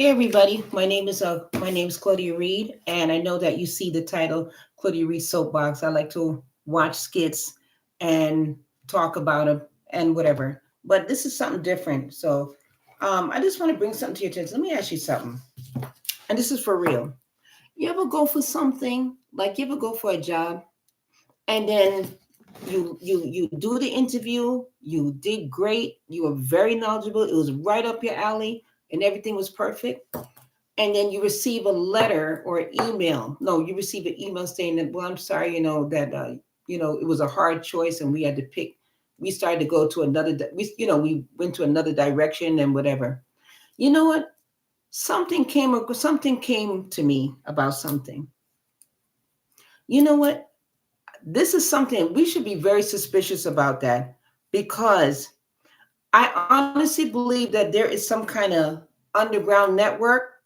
Hey everybody, my name is Claudia Reed, and I know that you see the title Claudia Reed Soapbox. I like to watch skits and talk about them and whatever. But this is something different. So I just want to bring something to your attention. Let me ask you something, and this is for real. You ever go for something like you ever go for a job, and then you do the interview, you did great, you were very knowledgeable, it was right up your alley, and everything was perfect, and then you receive a letter or email. No, you receive an email saying that, well, I'm sorry, that it was a hard choice, and we had to pick. We started to go to another. We went to another direction and whatever. You know what? Something came to me about something. You know what? This is something we should be very suspicious about that, because I honestly believe that there is some kind of underground network.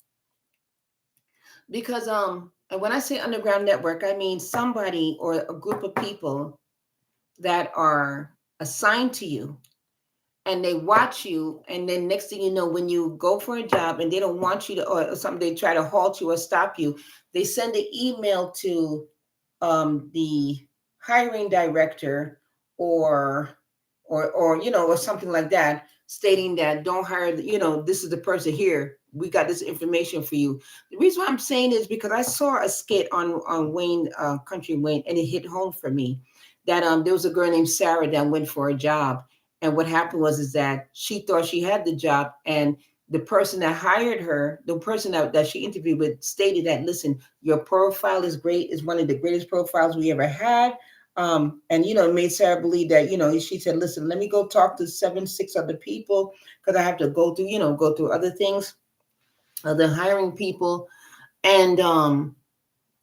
Because and when I say underground network, I mean somebody or a group of people that are assigned to you, and they watch you, and then next thing you know, when you go for a job and they don't want you to, or something, they try to halt you or stop you, they send an email to the hiring director, or or something like that, stating that don't hire, this is the person here, we got this information for you. The reason why I'm saying is because I saw a skit on Wayne, Country Wayne, and it hit home for me that there was a girl named Sarah that went for a job, and what happened was is that she thought she had the job, and the person that hired her, the person that she interviewed with, stated that, listen, your profile is great, is one of the greatest profiles we ever had. And it made Sarah believe that, she said, listen, let me go talk to 6 other people, because I have to go through other things, other hiring people. And I'm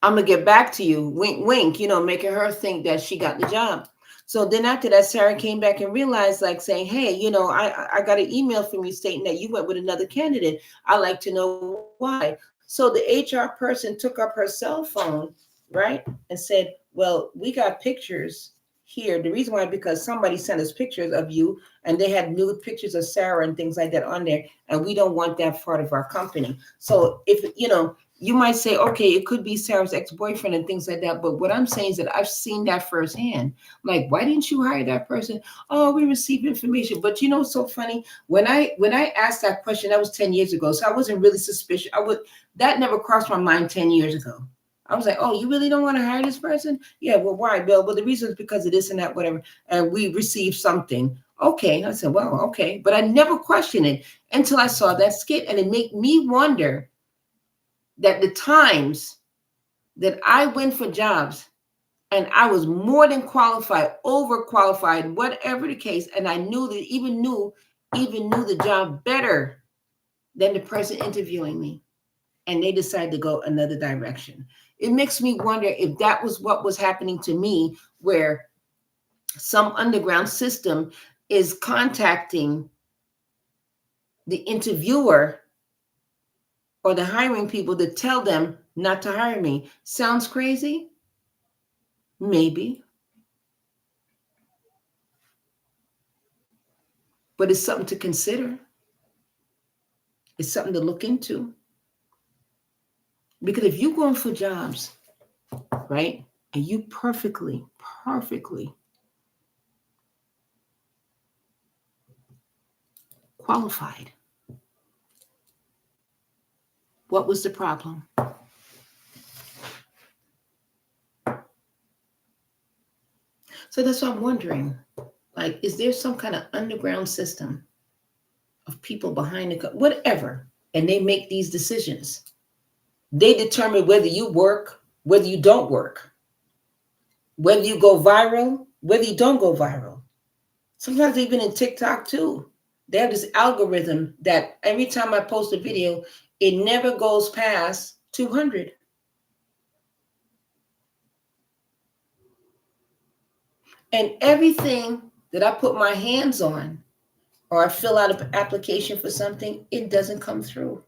gonna get back to you, wink wink, making her think that she got the job. So then after that, Sarah came back and realized, like, saying, hey, I got an email from you stating that you went with another candidate. I'd like to know why. So the HR person took up her cell phone, right, and said, well, we got pictures here. The reason why, because somebody sent us pictures of you, and they had nude pictures of Sarah and things like that on there, and we don't want that part of our company. So if you might say, okay, it could be Sarah's ex-boyfriend and things like that. But what I'm saying is that I've seen that firsthand. Like, why didn't you hire that person? Oh, we received information. But it's so funny. When I asked that question, that was 10 years ago. So I wasn't really suspicious. That never crossed my mind 10 years ago. I was like, oh, you really don't want to hire this person? Yeah, well, why, Bill? Well, the reason is because of this and that, whatever. And we received something. Okay. I said, well, okay. But I never questioned it until I saw that skit. And it made me wonder that the times that I went for jobs and I was more than qualified, overqualified, whatever the case, and I knew that even knew the job better than the person interviewing me, and they decided to go another direction. It makes me wonder if that was what was happening to me, where some underground system is contacting the interviewer or the hiring people to tell them not to hire me. Sounds crazy? Maybe, but it's something to consider. It's something to look into. Because if you're going for jobs, right, and you perfectly qualified, what was the problem? So that's what I'm wondering. Like, is there some kind of underground system of people behind whatever, and they make these decisions? They determine whether you work, whether you don't work, whether you go viral, whether you don't go viral. Sometimes even in TikTok too, they have this algorithm that every time I post a video, it never goes past 200. And everything that I put my hands on, or I fill out an application for something, it doesn't come through.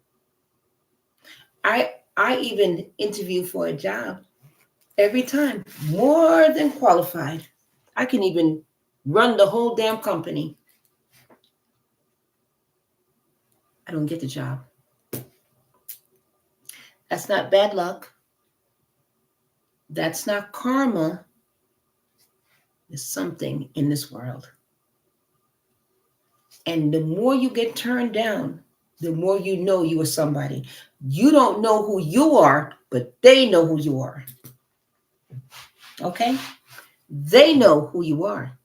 I I even interview for a job every time, more than qualified. I can even run the whole damn company. I don't get the job. That's not bad luck. That's not karma. There's something in this world. And the more you get turned down, the more you know you are somebody. You don't know who you are, but they know who you are. Okay? They know who you are.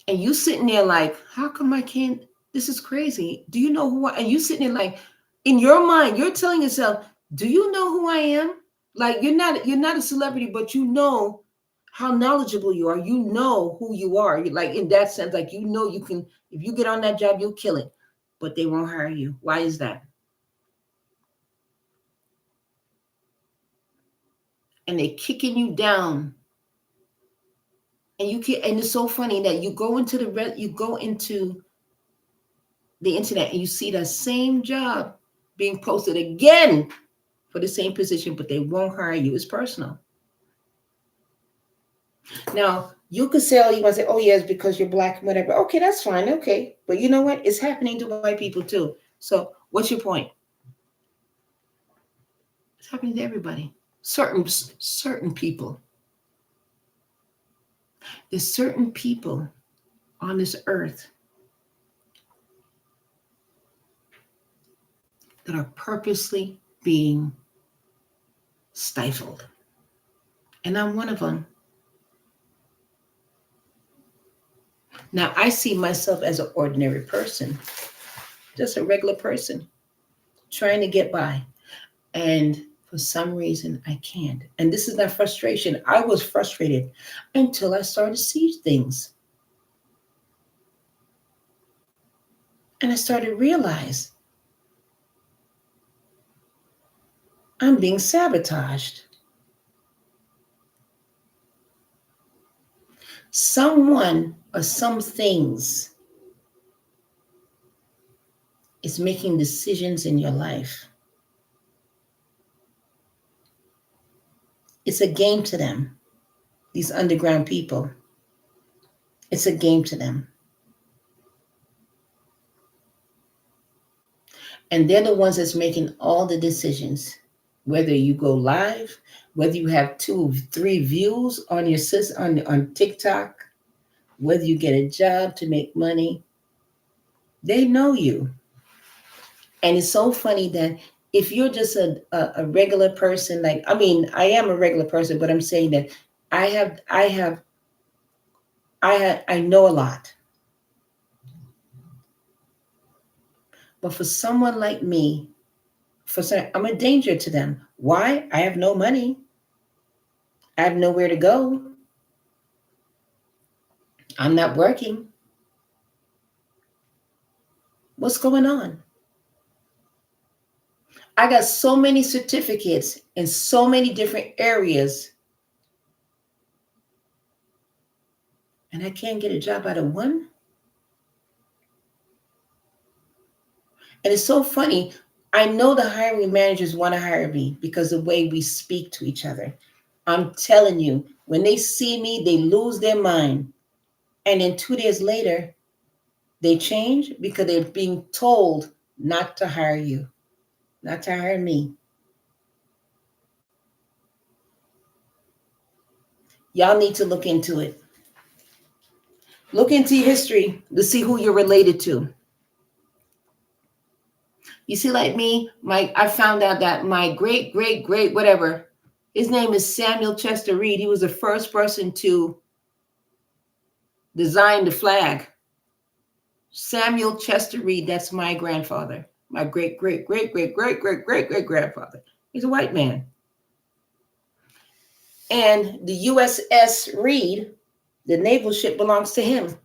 And you sitting there like, how come I can't? This is crazy. Do you know who I am? And you sitting there like, in your mind, you're telling yourself, do you know who I am? Like you're not a celebrity, but you know how knowledgeable you are. You know who you are. You like in that sense, like you know you can, if you get on that job, you'll kill it. But they won't hire you. Why is that? And they're kicking you down. And and it's so funny that you go into the internet and you see that same job being posted again for the same position, but they won't hire you. It's personal. Now, you could say, oh, you want to say, oh, yes, because you're black, whatever. Okay, that's fine. Okay. But you know what? It's happening to white people too. So what's your point? It's happening to everybody. Certain people. There's certain people on this earth that are purposely being stifled. And I'm one of them. Now, I see myself as an ordinary person, just a regular person trying to get by. And for some reason, I can't. And this is not frustration. I was frustrated until I started to see things. And I started to realize I'm being sabotaged. Someone or some things is making decisions in your life. It's a game to them, these underground people. It's a game to them. And they're the ones that's making all the decisions. Whether you go live, whether you have 2 or 3 views on your on TikTok, whether you get a job to make money, they know you. And it's so funny that if you're just a regular person, like I am a regular person, but I'm saying that I know a lot. But for someone like me, I'm a danger to them. Why? I have no money. I have nowhere to go. I'm not working. What's going on? I got so many certificates in so many different areas, and I can't get a job out of one. And it's so funny. I know the hiring managers want to hire me because of the way we speak to each other. I'm telling you, when they see me, they lose their mind. And then 2 days later, they change because they're being told not to hire you, not to hire me. Y'all need to look into it. Look into your history to see who you're related to. You see, like me, I found out that my great, great, great, whatever, his name is Samuel Chester Reed. He was the first person to design the flag. Samuel Chester Reed, that's my grandfather. My great, great, great, great, great, great, great, great grandfather. He's a white man. And the USS Reed, the naval ship, belongs to him.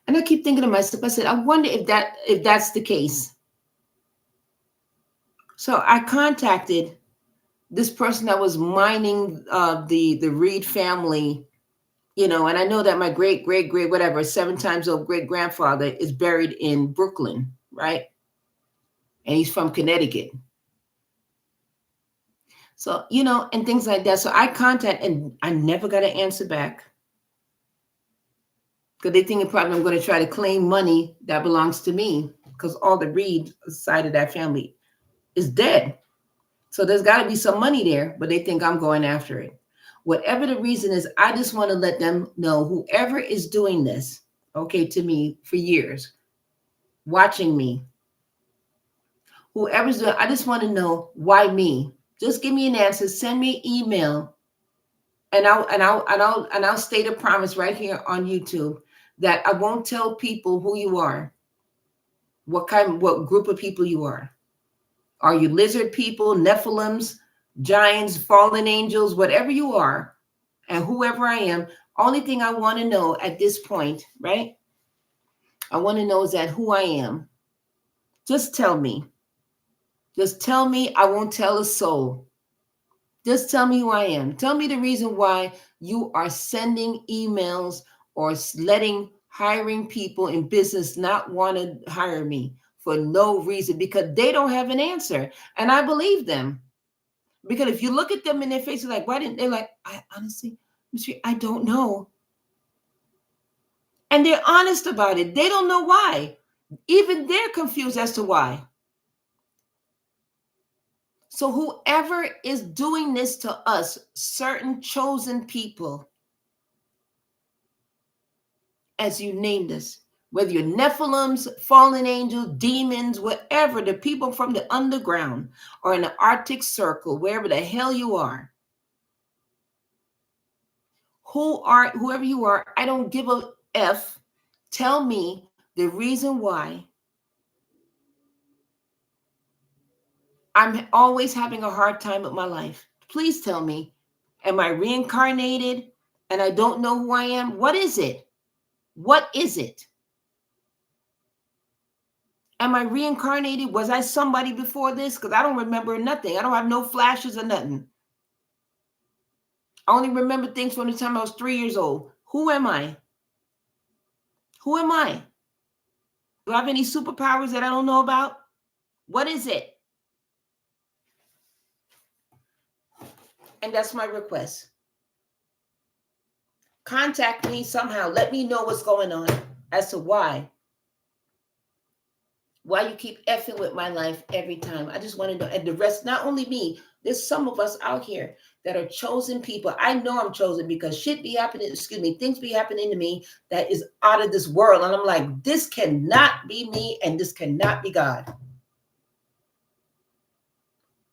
And I keep thinking to myself, I said, I wonder if that's the case. So I contacted this person that was mining the Reed family, and I know that my great, great, great, whatever, 7 times old great grandfather is buried in Brooklyn, right? And he's from Connecticut. So, and things like that. So I contact and I never got an answer back. because they think probably I'm going to try to claim money that belongs to me because all the Reed side of that family is dead. So there's got to be some money there, but they think I'm going after it. Whatever the reason is, I just want to let them know whoever is doing this, okay, to me for years, watching me, whoever's doing, I just want to know why me. Just give me an answer. Send me an email, and I'll state a promise right here on YouTube that I won't tell people who you are, what group of people you are. Are you lizard people, Nephilims, giants, fallen angels, whatever you are, and whoever I am? Only thing I want to know at this point, right? I want to know is that who I am. Just tell me. Just tell me. I won't tell a soul. Just tell me who I am. Tell me the reason why you are sending emails or letting hiring people in business not want to hire me for no reason because they don't have an answer. And I believe them. Because if you look at them in their faces, like, why didn't they? Like, I honestly, I don't know. And they're honest about it. They don't know why. Even they're confused as to why. So whoever is doing this to us, certain chosen people, as you named us, whether you're Nephilims, fallen angels, demons, whatever, the people from the underground or in the Arctic Circle, wherever the hell you are, whoever you are, I don't give a F. Tell me the reason why I'm always having a hard time with my life. Please tell me, am I reincarnated and I don't know who I am? What is it? What is it? Am I reincarnated? Was I somebody before this? Because I don't remember nothing. I don't have no flashes or nothing. I only remember things from the time I was 3 years old. Who am I? Who am I? Do I have any superpowers that I don't know about? What is it? And that's my request. Contact me somehow. Let me know what's going on as to why you keep effing with my life every time. I just want to know. And the rest, not only me, there's some of us out here that are chosen people. I know I'm chosen because shit be happening, things be happening to me that is out of this world. And I'm like, this cannot be me and this cannot be God.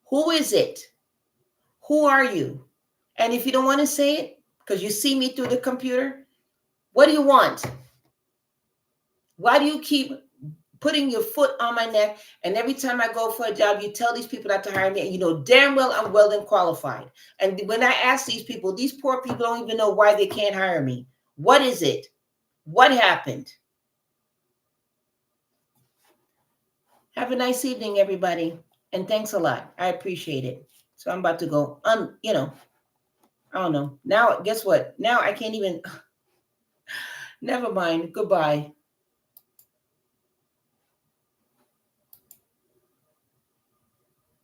Who is it? Who are you? And if you don't want to say it, because you see me through the computer, what do you want? Why do you keep putting your foot on my neck, and every time I go for a job, you tell these people not to hire me, and you know damn well I'm well and qualified. And when I ask these people, these poor people don't even know why they can't hire me. What is it? What happened? Have a nice evening, everybody, and thanks a lot. I appreciate it. So I'm about to go I don't know. Now, guess what? Now I can't even, never mind. Goodbye.